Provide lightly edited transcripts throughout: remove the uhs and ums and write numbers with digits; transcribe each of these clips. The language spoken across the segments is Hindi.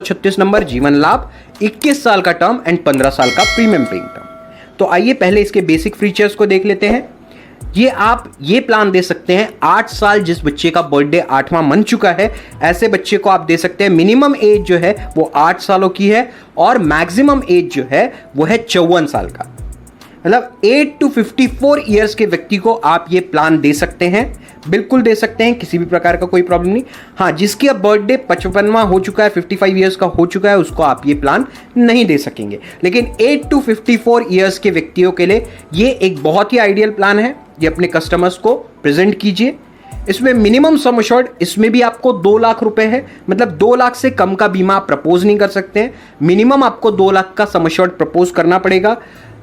936 नंबर जीवन लाभ 21 साल का टर्म एंड 15 साल का प्रीमियम पेइंग टर्म। तो आइए पहले इसके बेसिक फीचर्स को देख लेते हैं। आप ये प्लान दे सकते हैं 8 साल, जिस बच्चे का बर्थडे 8वां मन चुका है ऐसे बच्चे को आप दे सकते हैं। मिनिमम एज जो है वो 8 सालों की है और मैक्सिमम एज जो है वो है 54 साल का। मतलब 8 to 54 ईयर्स के व्यक्ति को आप ये प्लान दे सकते हैं, बिल्कुल दे सकते हैं, किसी भी प्रकार का कोई प्रॉब्लम नहीं। हाँ, जिसकी अब बर्थडे 55वां हो चुका है, 55 ईयर्स का हो चुका है, उसको आप ये प्लान नहीं दे सकेंगे। लेकिन 8 to 54 ईयर्स के व्यक्तियों के लिए ये एक बहुत ही आइडियल प्लान है। ये अपने कस्टमर्स को प्रेजेंट कीजिए। इसमें मिनिमम सम अश्योर्ड इसमें भी आपको 2 लाख रुपए है, मतलब 2 लाख से कम का बीमा आप प्रपोज नहीं कर सकते हैं। मिनिमम आपको 2 लाख का सम अश्योर्ड प्रपोज करना पड़ेगा।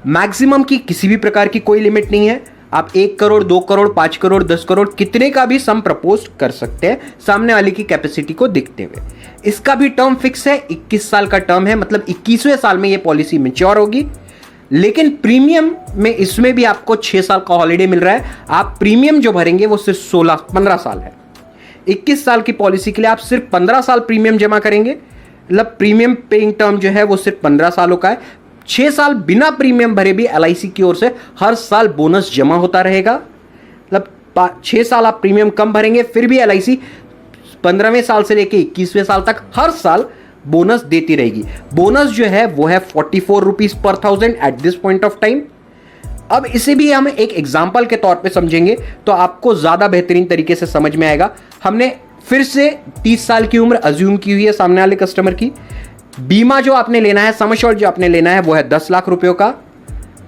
मैक्सिमम की किसी भी प्रकार की कोई लिमिट नहीं है। आप 1 करोड़, 2 करोड़, 5 करोड़, 10 करोड़ कितने का भी सम प्रपोज कर सकते हैं सामने वाले की कैपेसिटी को देखते हुए। इसका भी टर्म फिक्स है, 21 साल का टर्म है, मतलब 21वें साल में ये पॉलिसी मैच्योर होगी। लेकिन प्रीमियम में इसमें भी आपको 6 साल का हॉलिडे मिल रहा है। आप प्रीमियम जो भरेंगे वो सिर्फ 15 साल है। 21 साल की पॉलिसी के लिए आप सिर्फ 15 साल प्रीमियम जमा करेंगे, मतलब प्रीमियम पेइंग टर्म जो है वो सिर्फ 15 सालों का है। 6 साल बिना प्रीमियम भरे भी LIC की ओर से हर साल बोनस जमा होता रहेगा। मतलब 6 साल आप प्रीमियम कम भरेंगे फिर भी LIC 15वें साल से लेकर 21वें साल तक हर साल बोनस देती रहेगी। बोनस जो है वो है 44 rupees per 1000 at this point of time. अब इसे भी हम एक एग्जाम्पल के तौर पे समझेंगे तो आपको ज्यादा बेहतरीन तरीके से समझ में आएगा। हमने फिर से 30 साल की उम्र अज्यूम की हुई है सामने वाले कस्टमर की। बीमा जो आपने लेना है, सम अश्योर्ड जो आपने लेना है वो है 10 लाख रुपयों का।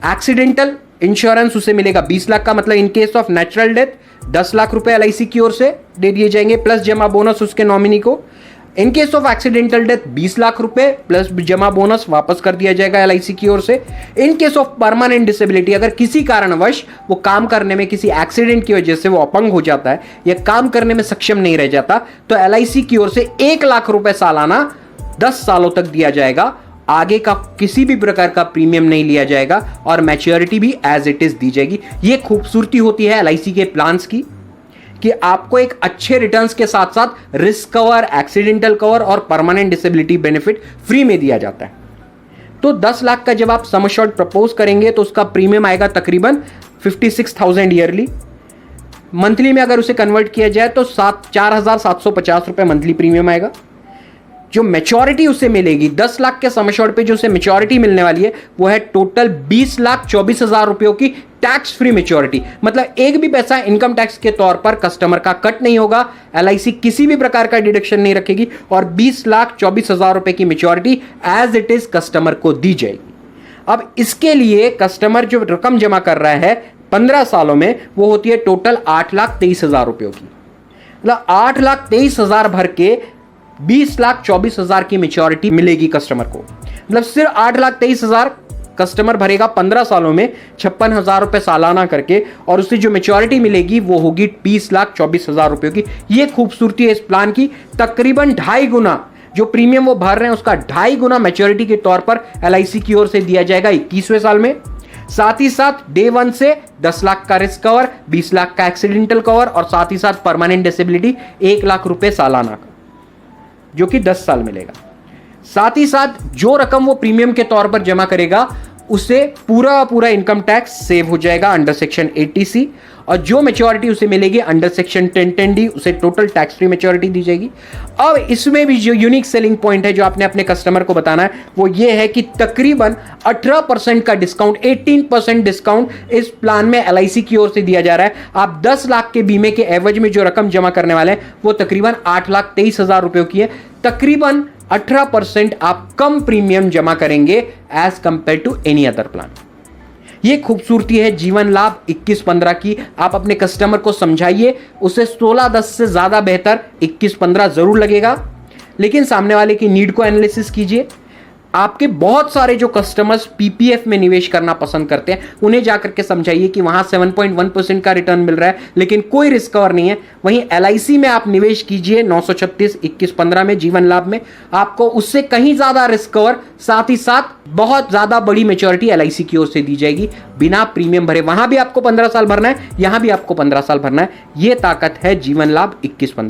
एक्सीडेंटल इंश्योरेंस उसे मिलेगा 20 लाख का, मतलब in case of natural death 10 lakh रुपए LIC की ओर से दे दिए जाएंगे प्लस जमा बोनस उसके नॉमिनी को। In case of accidental death 20 lakh रुपए प्लस जमा बोनस वापस कर दिया जाएगा LIC की ओर से। In case of permanent disability, अगर किसी कारणवश वो काम करने में किसी एक्सीडेंट की वजह से वो अपंग हो जाता है या काम करने में सक्षम नहीं रह जाता तो LIC की ओर से 1 लाख रुपए सालाना 10 सालों तक दिया जाएगा। आगे का किसी भी प्रकार का प्रीमियम नहीं लिया जाएगा और मैच्योरिटी भी एज इट इज दी जाएगी। ये खूबसूरती होती है LIC के प्लान्स की कि आपको एक अच्छे रिटर्न्स के साथ साथ रिस्क कवर, एक्सीडेंटल कवर और परमानेंट डिसेबिलिटी बेनिफिट फ्री में दिया जाता है। तो 10 लाख का जब आप सम अश्योर्ड प्रपोज करेंगे तो उसका प्रीमियम आएगा तकरीबन 56,000 ईयरली। मंथली में अगर उसे कन्वर्ट किया जाए तो 4,750 रुपए मंथली प्रीमियम आएगा। जो मैच्योरिटी उसे मिलेगी 10 लाख के सम अश्योर्ड पे जो उसे मैच्योरिटी मिलने वाली है वो है टोटल 20,24,000 रुपयों की टैक्स फ्री मैच्योरिटी। मतलब एक भी पैसा इनकम टैक्स के तौर पर कस्टमर का कट नहीं होगा। LIC किसी भी प्रकार का डिडक्शन नहीं रखेगी और 20,24,000 रुपए की maturity as it is customer को दी जाएगी। अब इसके लिए कस्टमर जो रकम जमा कर रहा है 15 सालों में वो होती है टोटल 8,23,000 रुपयों की। मतलब 8,23,000 भर के 20,24,000 की मैच्योरिटी मिलेगी कस्टमर को। मतलब सिर्फ 8,23,000 कस्टमर भरेगा 15 सालों में 56,000 रुपए सालाना करके और उससे जो मैच्योरिटी मिलेगी वो होगी 20,24,000 रुपए की। ये खूबसूरती है इस प्लान की। तकरीबन 2.5 गुना जो प्रीमियम वो भर रहे हैं उसका 2.5 गुना मैच्योरिटी के तौर पर LIC की ओर से दिया जाएगा 21वें साल में। साथ ही साथ डे 1 से 10 लाख का रिस्क कवर, 20 लाख का एक्सीडेंटल कवर और साथ ही साथ परमानेंट डिसेबिलिटी 1 लाख रुपए सालाना का, जो कि 10 साल मिलेगा। साथ ही साथ जो रकम वो प्रीमियम के तौर पर जमा करेगा उसे पूरा इनकम टैक्स सेव हो जाएगा अंडर सेक्शन 80C और जो मैच्योरिटी उसे मिलेगी अंडर सेक्शन 1010D उसे टोटल टैक्स फ्री मैच्योरिटी दी जाएगी। अब इसमें भी जो यूनिक सेलिंग पॉइंट है जो आपने अपने कस्टमर को बताना है वो ये है कि तकरीबन 18% का डिस्काउंट, 18% डिस्काउंट इस प्लान में LIC की ओर से दिया जा रहा है। आप 10 लाख के बीमे के एवज में जो रकम जमा करने वाले हैं वो तकरीबन 8,23,000 रुपयों की है। तकरीबन 18% आप कम प्रीमियम जमा करेंगे as compare to any other plan. ये खूबसूरती है जीवन लाभ 21-15 की। आप अपने कस्टमर को समझाइए, उसे 16-10 से ज्यादा बेहतर 21-15 जरूर लगेगा, लेकिन सामने वाले की नीड को एनालिसिस कीजिए। आपके बहुत सारे जो कस्टमर्स PPF में निवेश करना पसंद करते हैं उन्हें जाकर के समझाइए कि वहां 7.1% का रिटर्न मिल रहा है लेकिन कोई रिस्क कवर नहीं है। वहीं LIC में आप निवेश कीजिए 936 21-15 में जीवन लाभ में, आपको उससे कहीं ज्यादा रिस्क कवर, साथ ही साथ बहुत ज्यादा बड़ी मैच्योरिटी LIC की ओर से दी जाएगी बिना प्रीमियम भरे। वहां भी आपको 15 साल भरना है, यहां भी आपको 15 साल भरना है। यह ताकत है जीवन लाभ 21-15।